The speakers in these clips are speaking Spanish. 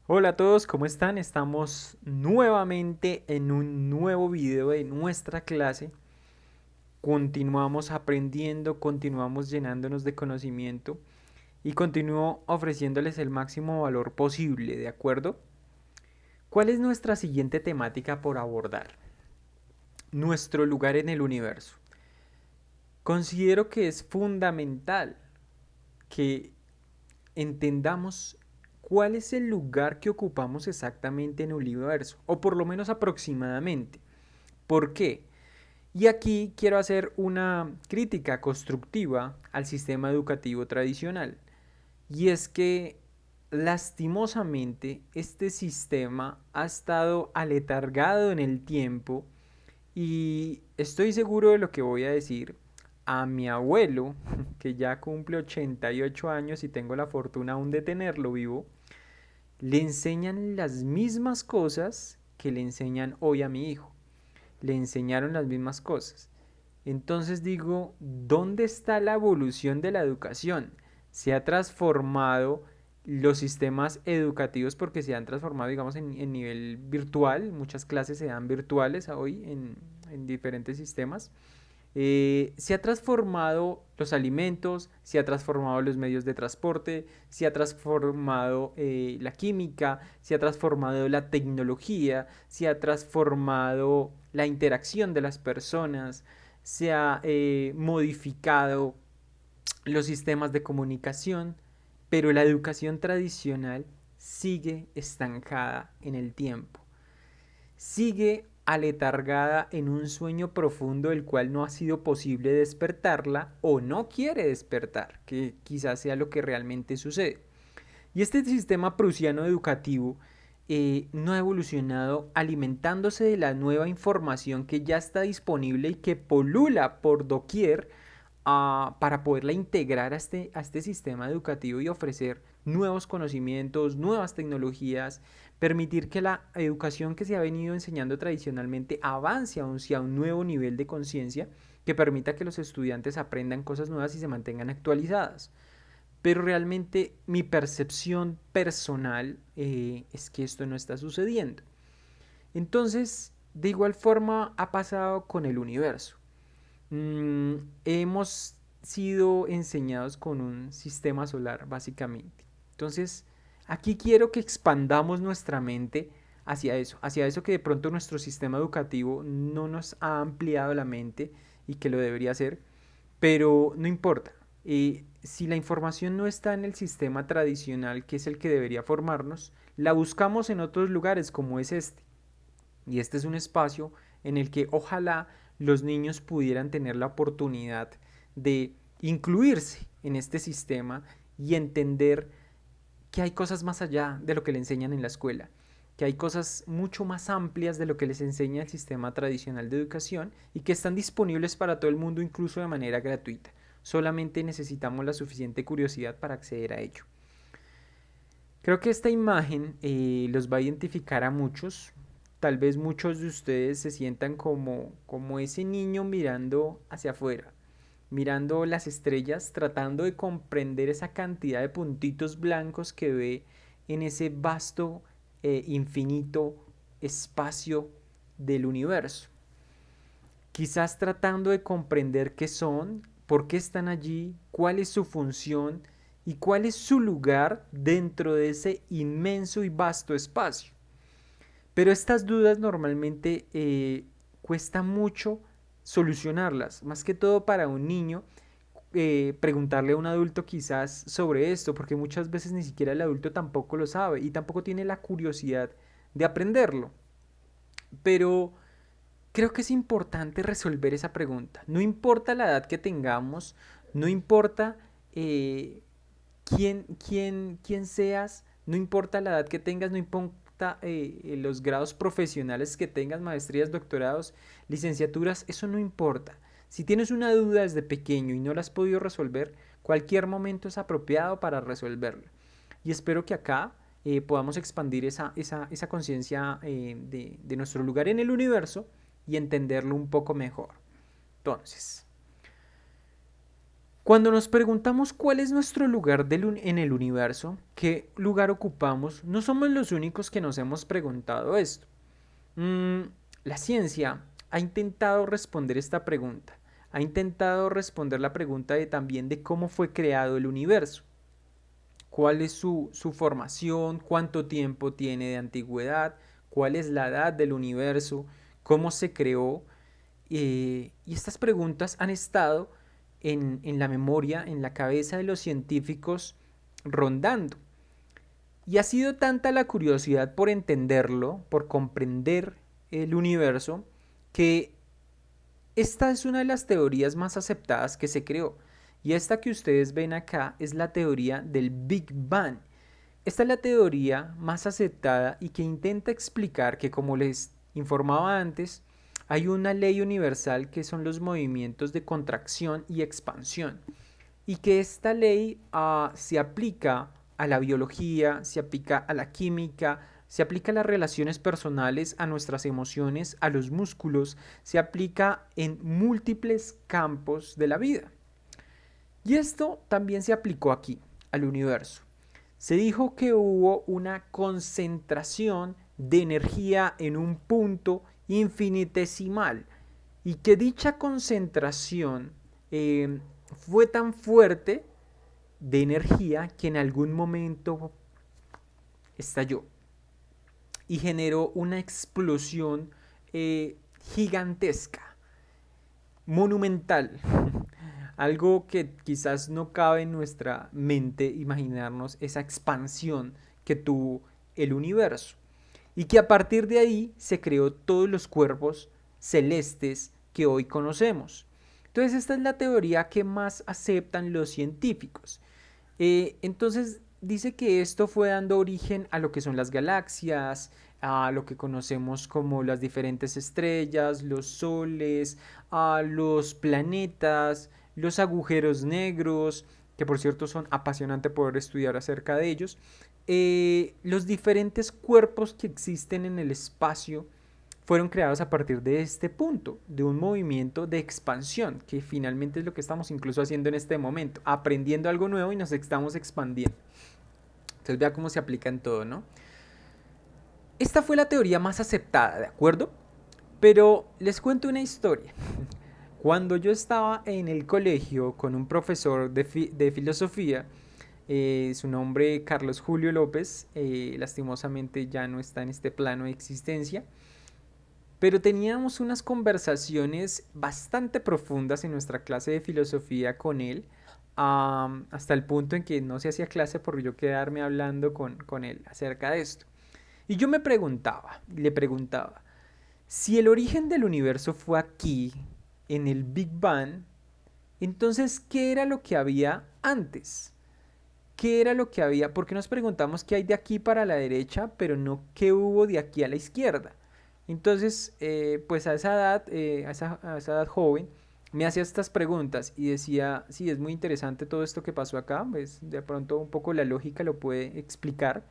Hola a todos, ¿cómo están? Estamos nuevamente en un nuevo video de nuestra clase. Continuamos aprendiendo, continuamos llenándonos de conocimiento y continúo ofreciéndoles el máximo valor posible, ¿de acuerdo? ¿Cuál es nuestra siguiente temática por abordar? Nuestro lugar en el universo. Considero que es fundamental que entendamos cuál es el lugar que ocupamos exactamente en el universo, o por lo menos aproximadamente. ¿Por qué? Y aquí quiero hacer una crítica constructiva al sistema educativo tradicional. Y es que lastimosamente este sistema ha estado aletargado en el tiempo y estoy seguro de lo que voy a decir. A mi abuelo, que ya cumple 88 años y tengo la fortuna aún de tenerlo vivo, le enseñan las mismas cosas que le enseñan hoy a mi hijo. Le enseñaron las mismas cosas. Entonces digo, ¿dónde está la evolución de la educación? Se ha transformado los sistemas educativos porque se han transformado, digamos, en nivel virtual. Muchas clases se dan virtuales hoy en diferentes sistemas. Se ha transformado los alimentos, se ha transformado los medios de transporte, se ha transformado la química, se ha transformado la tecnología, se ha transformado la interacción de las personas, se ha modificado los sistemas de comunicación, pero la educación tradicional sigue estancada en el tiempo, sigue aletargada en un sueño profundo del cual no ha sido posible despertarla o no quiere despertar, que quizás sea lo que realmente sucede. Y este sistema prusiano educativo no ha evolucionado alimentándose de la nueva información que ya está disponible y que polula por doquier para poderla integrar a este sistema educativo y ofrecer nuevos conocimientos, nuevas tecnologías, permitir que la educación que se ha venido enseñando tradicionalmente avance hacia un nuevo nivel de conciencia que permita que los estudiantes aprendan cosas nuevas y se mantengan actualizadas. Pero realmente mi percepción personal es que esto no está sucediendo. Entonces, de igual forma ha pasado con el universo. Hemos sido enseñados con un sistema solar, básicamente. Entonces, aquí quiero que expandamos nuestra mente hacia eso que de pronto nuestro sistema educativo no nos ha ampliado la mente y que lo debería hacer, pero no importa. Si la información no está en el sistema tradicional, que es el que debería formarnos, la buscamos en otros lugares como es este. Y este es un espacio en el que ojalá los niños pudieran tener la oportunidad de incluirse en este sistema y entender que hay cosas más allá de lo que le enseñan en la escuela, que hay cosas mucho más amplias de lo que les enseña el sistema tradicional de educación y que están disponibles para todo el mundo incluso de manera gratuita. Solamente necesitamos la suficiente curiosidad para acceder a ello. Creo que esta imagen los va a identificar a muchos. Tal vez muchos de ustedes se sientan como ese niño mirando hacia afuera, mirando las estrellas, tratando de comprender esa cantidad de puntitos blancos que ve en ese vasto, infinito espacio del universo. Quizás tratando de comprender qué son, por qué están allí, cuál es su función y cuál es su lugar dentro de ese inmenso y vasto espacio. Pero estas dudas normalmente cuesta mucho solucionarlas, más que todo para un niño. Preguntarle a un adulto quizás sobre esto, porque muchas veces ni siquiera el adulto tampoco lo sabe y tampoco tiene la curiosidad de aprenderlo. Pero creo que es importante resolver esa pregunta. No importa la edad que tengamos, no importa eh, quién seas, no importa la edad que tengas, no importa los grados profesionales que tengas, maestrías, doctorados, licenciaturas, eso no importa. Si tienes una duda desde pequeño y no la has podido resolver, cualquier momento es apropiado para resolverla. Y espero que acá podamos expandir esa conciencia de nuestro lugar en el universo y entenderlo un poco mejor. Entonces, Cuando nos preguntamos cuál es nuestro lugar en el universo, qué lugar ocupamos, no somos los únicos que nos hemos preguntado esto. Mm, la ciencia ha intentado responder esta pregunta. Ha intentado responder la pregunta también de cómo fue creado el universo, cuál es su formación, cuánto tiempo tiene de antigüedad, cuál es la edad del universo, cómo se creó. Y estas preguntas han estado en la memoria, en la cabeza de los científicos rondando. Y ha sido tanta la curiosidad por entenderlo, por comprender el universo, que esta es una de las teorías más aceptadas que se creó. Y esta que ustedes ven acá es la teoría del Big Bang. Esta es la teoría más aceptada y que intenta explicar que, como les informaba antes, hay una ley universal que son los movimientos de contracción y expansión. Y que esta ley se aplica a la biología, se aplica a la química, se aplica a las relaciones personales, a nuestras emociones, a los músculos, se aplica en múltiples campos de la vida. Y esto también se aplicó aquí, al universo. Se dijo que hubo una concentración de energía en un punto infinitesimal y que dicha concentración fue tan fuerte de energía que en algún momento estalló y generó una explosión gigantesca, monumental. Algo que quizás no cabe en nuestra mente imaginarnos esa expansión que tuvo el universo. Y que a partir de ahí se creó todos los cuerpos celestes que hoy conocemos. Entonces esta es la teoría que más aceptan los científicos. Entonces dice que esto fue dando origen a lo que son las galaxias, a lo que conocemos como las diferentes estrellas, los soles, a los planetas, los agujeros negros, que por cierto son apasionantes poder estudiar acerca de ellos, los diferentes cuerpos que existen en el espacio fueron creados a partir de este punto, de un movimiento de expansión, que finalmente es lo que estamos incluso haciendo en este momento, aprendiendo algo nuevo y nos estamos expandiendo. Entonces vea cómo se aplica en todo, ¿no? Esta fue la teoría más aceptada, ¿de acuerdo? Pero les cuento una historia. Cuando yo estaba en el colegio con un profesor de filosofía, su nombre Carlos Julio López, lastimosamente ya no está en este plano de existencia, pero teníamos unas conversaciones bastante profundas en nuestra clase de filosofía con él, hasta el punto en que no se hacía clase por yo quedarme hablando con él acerca de esto. Y yo le preguntaba, si el origen del universo fue aquí, en el Big Bang, entonces, ¿qué era lo que había antes? ¿Qué era lo que había? Porque nos preguntamos qué hay de aquí para la derecha, pero no qué hubo de aquí a la izquierda. Entonces, pues a esa edad, a esa edad joven, me hacía estas preguntas y decía, sí, es muy interesante todo esto que pasó acá, pues de pronto un poco la lógica lo puede explicar,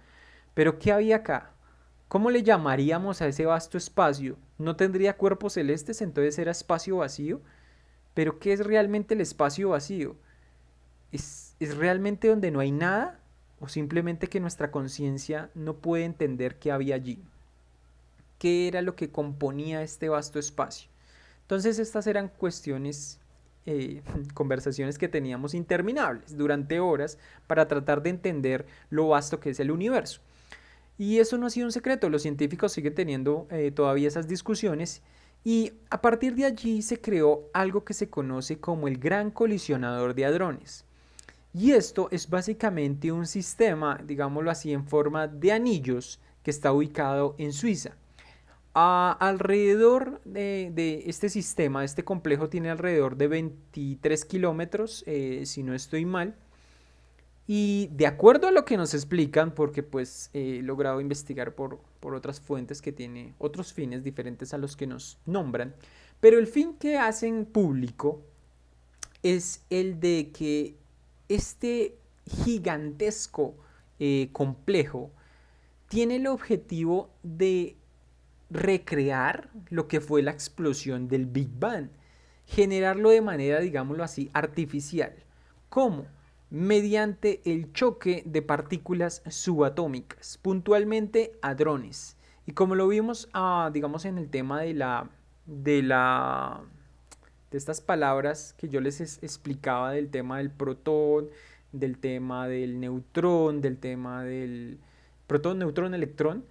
pero ¿qué había acá? ¿Cómo le llamaríamos a ese vasto espacio? ¿No tendría cuerpos celestes, entonces era espacio vacío? Pero ¿qué es realmente el espacio vacío? ¿Es realmente donde no hay nada? ¿O simplemente que nuestra conciencia no puede entender qué había allí? ¿Qué era lo que componía este vasto espacio? Entonces estas eran cuestiones, conversaciones que teníamos interminables durante horas para tratar de entender lo vasto que es el universo. Y eso no ha sido un secreto, los científicos siguen teniendo todavía esas discusiones y a partir de allí se creó algo que se conoce como el Gran Colisionador de Hadrones. Y esto es básicamente un sistema, digámoslo así, en forma de anillos que está ubicado en Suiza. Alrededor de este sistema, este complejo tiene alrededor de 23 kilómetros, si no estoy mal. Y de acuerdo a lo que nos explican, porque pues he logrado investigar por otras fuentes que tiene otros fines diferentes a los que nos nombran, pero el fin que hacen público es el de que este gigantesco complejo tiene el objetivo de recrear lo que fue la explosión del Big Bang, generarlo de manera, digámoslo así, artificial. ¿Cómo? Mediante el choque de partículas subatómicas, puntualmente hadrones. Y como lo vimos, digamos, en el tema de la, de estas palabras que yo les explicaba del tema del protón, del tema del neutrón, del tema del protón, neutrón, electrón.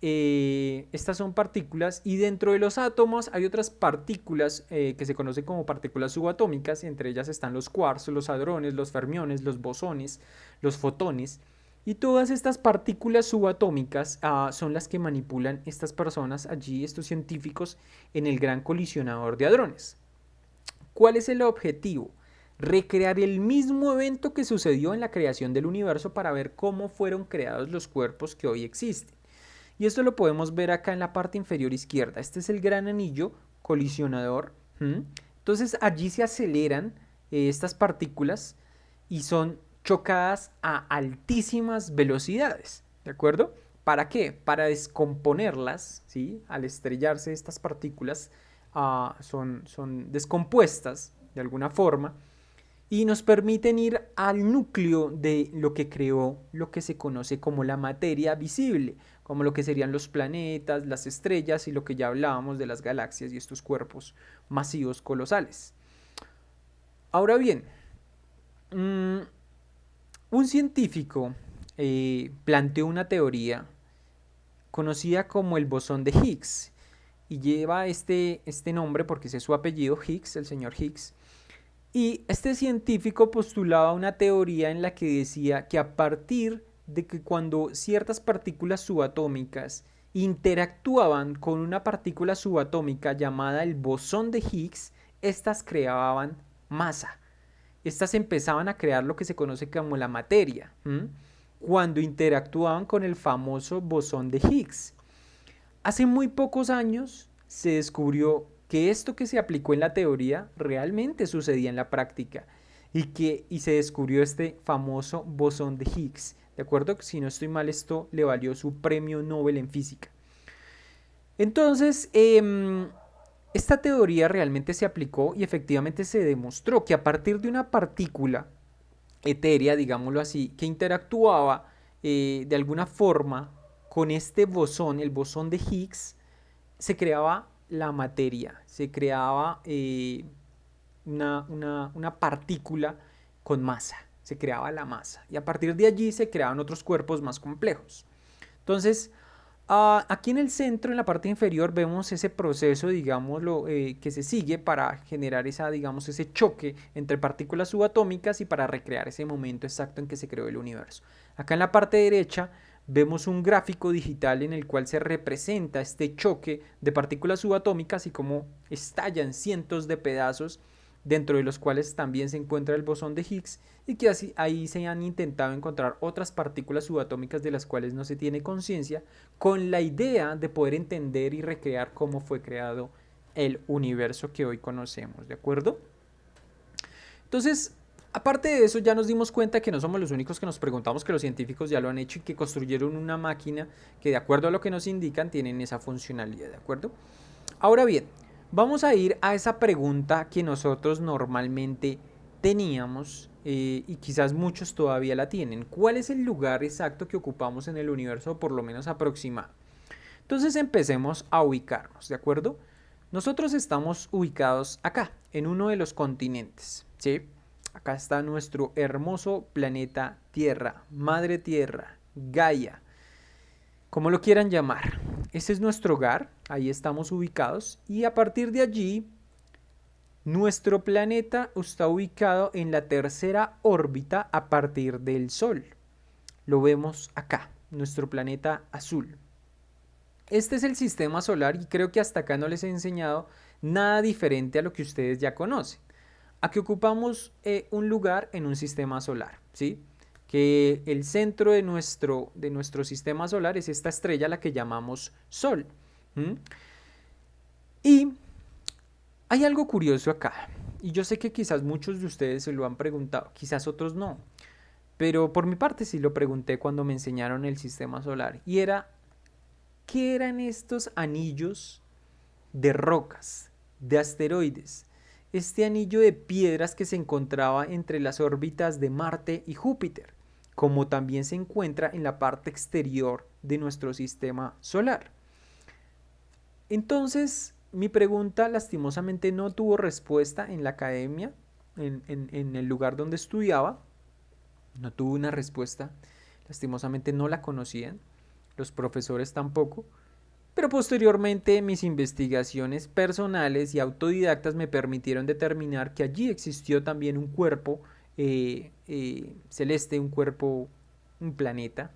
Estas son partículas y dentro de los átomos hay otras partículas que se conocen como partículas subatómicas, entre ellas están los quarks, los hadrones, los fermiones, los bosones, los fotones. Y todas estas partículas subatómicas son las que manipulan estas personas allí, estos científicos, en el gran colisionador de hadrones. ¿Cuál es el objetivo? Recrear el mismo evento que sucedió en la creación del universo para ver cómo fueron creados los cuerpos que hoy existen. Y esto lo podemos ver acá en la parte inferior izquierda. Este es el gran anillo colisionador. Entonces allí se aceleran estas partículas y son chocadas a altísimas velocidades. ¿De acuerdo? ¿Para qué? Para descomponerlas, ¿sí? Al estrellarse estas partículas son descompuestas de alguna forma y nos permiten ir al núcleo de lo que creó lo que se conoce como la materia visible, como lo que serían los planetas, las estrellas y lo que ya hablábamos de las galaxias y estos cuerpos masivos colosales. Ahora bien, un científico planteó una teoría conocida como el bosón de Higgs y lleva este nombre porque ese es su apellido, Higgs, el señor Higgs. Y este científico postulaba una teoría en la que decía que a partir de que cuando ciertas partículas subatómicas interactuaban con una partícula subatómica llamada el bosón de Higgs, estas creaban masa. Estas empezaban a crear lo que se conoce como la materia, cuando interactuaban con el famoso bosón de Higgs. Hace muy pocos años se descubrió que esto que se aplicó en la teoría realmente sucedía en la práctica y se descubrió este famoso bosón de Higgs. ¿De acuerdo? Si no estoy mal, esto le valió su premio Nobel en física. Entonces, esta teoría realmente se aplicó y efectivamente se demostró que a partir de una partícula etérea, digámoslo así, que interactuaba de alguna forma con este bosón, el bosón de Higgs, se creaba la materia, se creaba una partícula con masa, se creaba la masa y a partir de allí se creaban otros cuerpos más complejos. Entonces, aquí en el centro, en la parte inferior, vemos ese proceso, digámoslo, que se sigue para generar ese choque entre partículas subatómicas y para recrear ese momento exacto en que se creó el universo. Acá en la parte derecha vemos un gráfico digital en el cual se representa este choque de partículas subatómicas y cómo estallan cientos de pedazos, dentro de los cuales también se encuentra el bosón de Higgs y que así, ahí se han intentado encontrar otras partículas subatómicas de las cuales no se tiene conciencia, con la idea de poder entender y recrear cómo fue creado el universo que hoy conocemos, ¿de acuerdo? Entonces, aparte de eso, ya nos dimos cuenta que no somos los únicos que nos preguntamos, que los científicos ya lo han hecho y que construyeron una máquina que, de acuerdo a lo que nos indican, tienen esa funcionalidad, ¿de acuerdo? Ahora bien, vamos a ir a esa pregunta que nosotros normalmente teníamos y quizás muchos todavía la tienen. ¿Cuál es el lugar exacto que ocupamos en el universo, por lo menos aproximado? Entonces empecemos a ubicarnos, ¿de acuerdo? Nosotros estamos ubicados acá, en uno de los continentes, ¿sí? Acá está nuestro hermoso planeta Tierra, Madre Tierra, Gaia, como lo quieran llamar. Este es nuestro hogar, ahí estamos ubicados y a partir de allí nuestro planeta está ubicado en la tercera órbita a partir del Sol. Lo vemos acá, nuestro planeta azul. Este es el sistema solar y creo que hasta acá no les he enseñado nada diferente a lo que ustedes ya conocen. Aquí ocupamos un lugar en un sistema solar, ¿sí? Que el centro de nuestro sistema solar es esta estrella, la que llamamos Sol. Y hay algo curioso acá, y yo sé que quizás muchos de ustedes se lo han preguntado, quizás otros no, pero por mi parte sí lo pregunté cuando me enseñaron el sistema solar, y era, ¿qué eran estos anillos de rocas, de asteroides, este anillo de piedras que se encontraba entre las órbitas de Marte y Júpiter, como también se encuentra en la parte exterior de nuestro sistema solar. Entonces, mi pregunta lastimosamente no tuvo respuesta en la academia, en el lugar donde estudiaba, no tuvo una respuesta, lastimosamente no la conocían, los profesores tampoco, pero posteriormente mis investigaciones personales y autodidactas me permitieron determinar que allí existió también un cuerpo celeste, un planeta,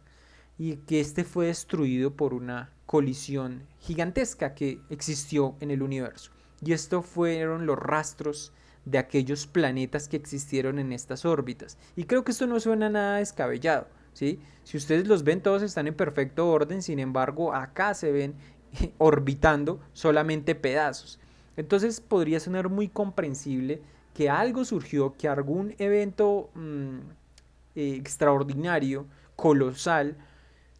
y que este fue destruido por una colisión gigantesca que existió en el universo. Y esto fueron los rastros de aquellos planetas que existieron en estas órbitas. Y creo que esto no suena nada descabellado, ¿sí? Si ustedes los ven, todos están en perfecto orden, sin embargo, acá se ven orbitando solamente pedazos. Entonces podría sonar muy comprensible que algo surgió, que algún evento extraordinario, colosal,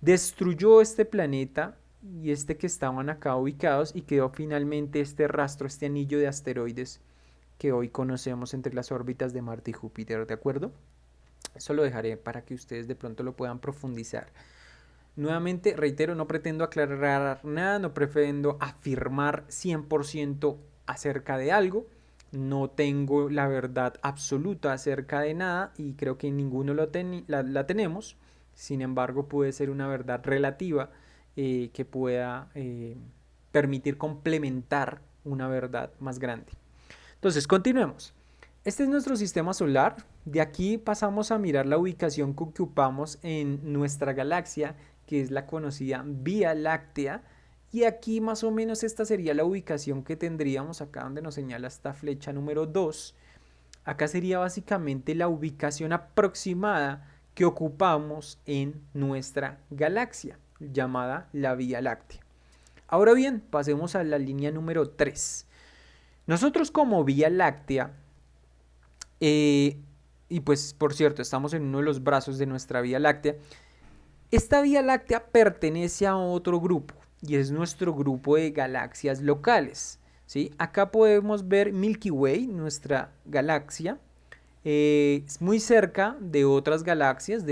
destruyó este planeta y este que estaban acá ubicados y quedó finalmente este rastro, este anillo de asteroides que hoy conocemos entre las órbitas de Marte y Júpiter, ¿de acuerdo? Eso lo dejaré para que ustedes de pronto lo puedan profundizar. Nuevamente, reitero, no pretendo aclarar nada, no pretendo afirmar 100% acerca de algo, no tengo la verdad absoluta acerca de nada y creo que ninguno la tenemos. Sin embargo, puede ser una verdad relativa que pueda permitir complementar una verdad más grande. Entonces, continuemos. Este es nuestro sistema solar. De aquí pasamos a mirar la ubicación que ocupamos en nuestra galaxia, que es la conocida Vía Láctea. Y aquí más o menos esta sería la ubicación que tendríamos acá donde nos señala esta flecha número 2. Acá sería básicamente la ubicación aproximada que ocupamos en nuestra galaxia, llamada la Vía Láctea. Ahora bien, pasemos a la línea número 3. Nosotros como Vía Láctea, y pues por cierto, estamos en uno de los brazos de nuestra Vía Láctea, esta Vía Láctea pertenece a otro grupo y es nuestro grupo de galaxias locales, ¿sí? Acá podemos ver Milky Way, nuestra galaxia, es muy cerca de otras galaxias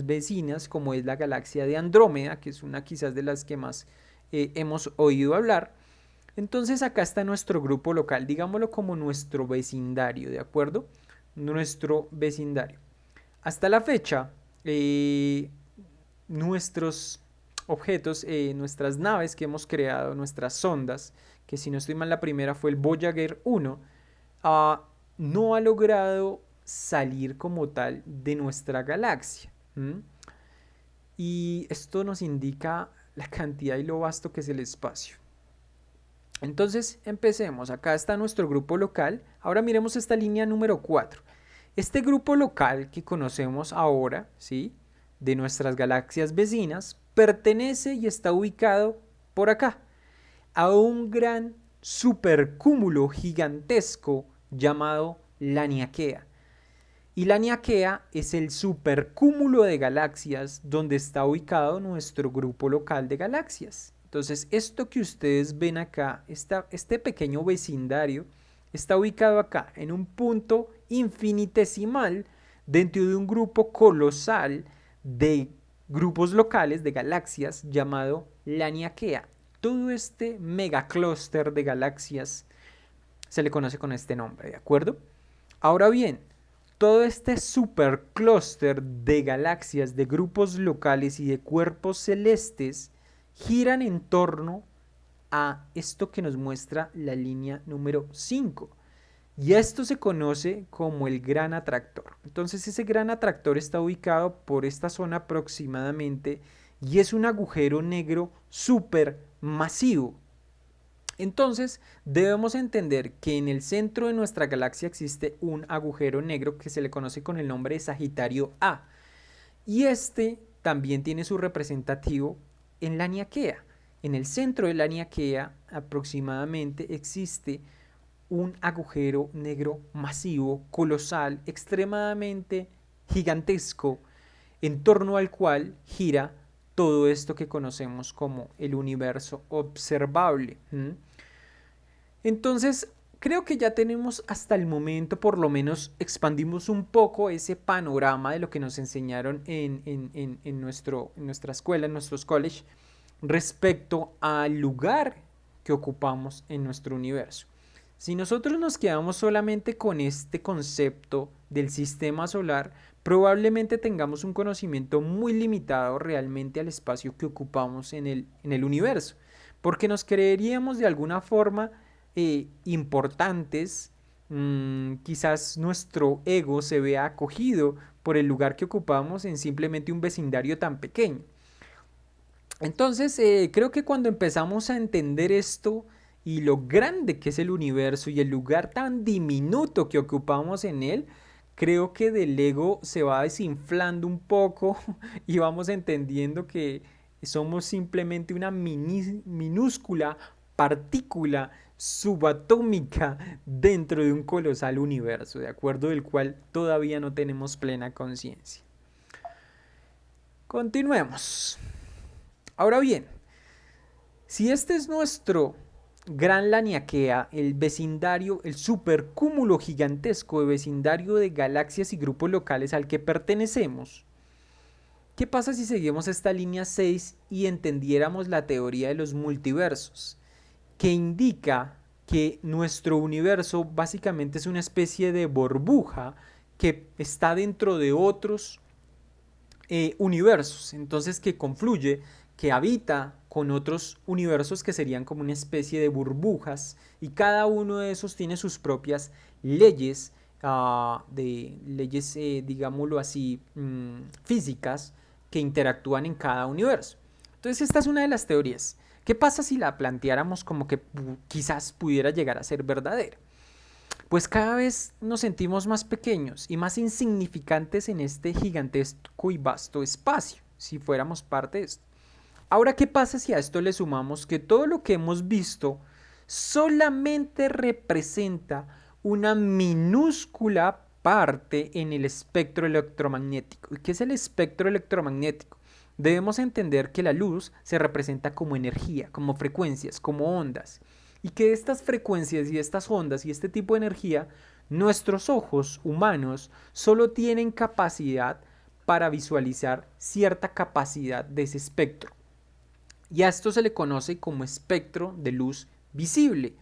vecinas, como es la galaxia de Andrómeda, que es una quizás de las que más hemos oído hablar. Entonces acá está nuestro grupo local, digámoslo como nuestro vecindario, ¿de acuerdo? Nuestro vecindario. Hasta la fecha, nuestros objetos, nuestras naves que hemos creado, nuestras sondas, que si no estoy mal la primera fue el Voyager 1, no ha logrado salir como tal de nuestra galaxia. Y esto nos indica la cantidad y lo vasto que es el espacio. Entonces empecemos, acá está nuestro grupo local, ahora miremos esta línea número 4. Este grupo local que conocemos ahora, ¿sí?, de nuestras galaxias vecinas, pertenece y está ubicado por acá, a un gran supercúmulo gigantesco llamado Laniakea. Y Laniakea es el supercúmulo de galaxias donde está ubicado nuestro grupo local de galaxias. Entonces, esto que ustedes ven acá, este pequeño vecindario, está ubicado acá, en un punto infinitesimal dentro de un grupo colosal de grupos locales de galaxias llamado Laniakea. Todo este megaclúster de galaxias se le conoce con este nombre, ¿de acuerdo? Ahora bien, todo este superclúster de galaxias, de grupos locales y de cuerpos celestes giran en torno a esto que nos muestra la línea número 5. Y esto se conoce como el gran atractor. Entonces ese gran atractor está ubicado por esta zona aproximadamente y es un agujero negro súper masivo. Entonces debemos entender que en el centro de nuestra galaxia existe un agujero negro que se le conoce con el nombre de Sagitario A. Y este también tiene su representativo en Laniakea. En el centro de Laniakea aproximadamente existe un agujero negro masivo, colosal, extremadamente gigantesco, en torno al cual gira todo esto que conocemos como el universo observable. Entonces, creo que ya tenemos hasta el momento, por lo menos expandimos un poco ese panorama de lo que nos enseñaron en nuestra escuela, en nuestros college, respecto al lugar que ocupamos en nuestro universo. Si nosotros nos quedamos solamente con este concepto del sistema solar, probablemente tengamos un conocimiento muy limitado realmente al espacio que ocupamos en el universo, porque nos creeríamos de alguna forma importantes. Quizás nuestro ego se vea acogido por el lugar que ocupamos en simplemente un vecindario tan pequeño. Entonces, creo que cuando empezamos a entender esto y lo grande que es el universo y el lugar tan diminuto que ocupamos en él, creo que del ego se va desinflando un poco y vamos entendiendo que somos simplemente una minúscula partícula subatómica dentro de un colosal universo, de acuerdo del cual todavía no tenemos plena conciencia. Continuemos. Ahora bien, si este es nuestro gran Laniakea, el vecindario, el supercúmulo gigantesco de vecindario de galaxias y grupos locales al que pertenecemos, ¿qué pasa si seguimos esta línea 6 y entendiéramos la teoría de los multiversos, que indica que nuestro universo básicamente es una especie de burbuja que está dentro de otros universos, entonces que confluye, que habita con otros universos que serían como una especie de burbujas, y cada uno de esos tiene sus propias leyes, digámoslo así, físicas, que interactúan en cada universo. Entonces esta es una de las teorías. ¿Qué pasa si la planteáramos como que quizás pudiera llegar a ser verdadera? Pues cada vez nos sentimos más pequeños y más insignificantes en este gigantesco y vasto espacio, si fuéramos parte de esto. Ahora, ¿qué pasa si a esto le sumamos que todo lo que hemos visto solamente representa una minúscula parte en el espectro electromagnético? ¿Y qué es el espectro electromagnético? Debemos entender que la luz se representa como energía, como frecuencias, como ondas, y que estas frecuencias y estas ondas y este tipo de energía, nuestros ojos humanos solo tienen capacidad para visualizar cierta capacidad de ese espectro. Y a esto se le conoce como espectro de luz visible.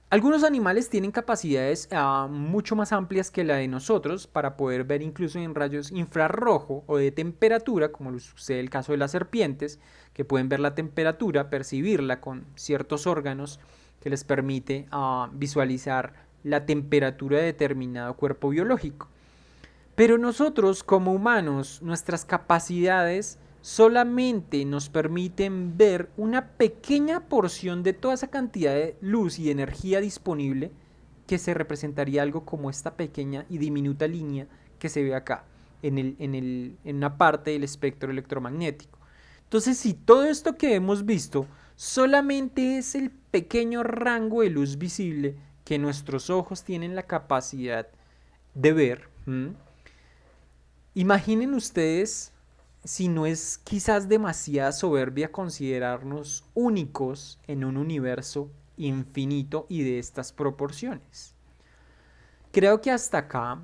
Algunos animales tienen capacidades mucho más amplias que la de nosotros para poder ver incluso en rayos infrarrojo o de temperatura, como sucede el caso de las serpientes, que pueden ver la temperatura, percibirla con ciertos órganos que les permite visualizar la temperatura de determinado cuerpo biológico. Pero nosotros como humanos, nuestras capacidades solamente nos permiten ver una pequeña porción de toda esa cantidad de luz y energía disponible, que se representaría algo como esta pequeña y diminuta línea que se ve acá en una parte del espectro electromagnético. Entonces, si todo esto que hemos visto solamente es el pequeño rango de luz visible que nuestros ojos tienen la capacidad de ver, imaginen ustedes si no es quizás demasiada soberbia considerarnos únicos en un universo infinito y de estas proporciones. Creo que hasta acá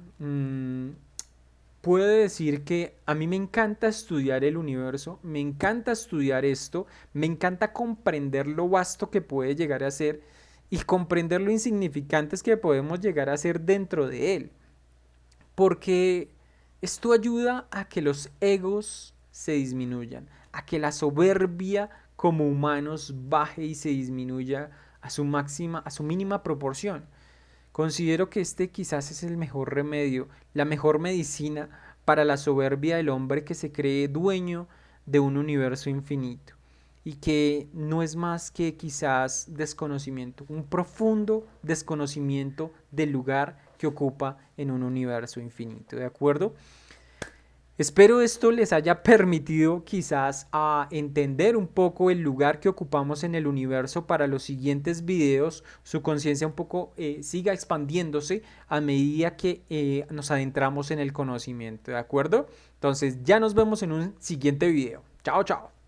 puedo decir que a mí me encanta estudiar el universo, me encanta estudiar esto, me encanta comprender lo vasto que puede llegar a ser y comprender lo insignificantes que podemos llegar a ser dentro de él. Porque esto ayuda a que los egos se disminuyan, a que la soberbia como humanos baje y se disminuya a su mínima proporción. Considero que este quizás es el mejor remedio, la mejor medicina para la soberbia del hombre que se cree dueño de un universo infinito y que no es más que quizás desconocimiento, un profundo desconocimiento del lugar que ocupa en un universo infinito, ¿de acuerdo? Espero esto les haya permitido quizás a entender un poco el lugar que ocupamos en el universo para los siguientes videos. Su conciencia un poco siga expandiéndose a medida que nos adentramos en el conocimiento, ¿de acuerdo? Entonces ya nos vemos en un siguiente video. Chao, chao.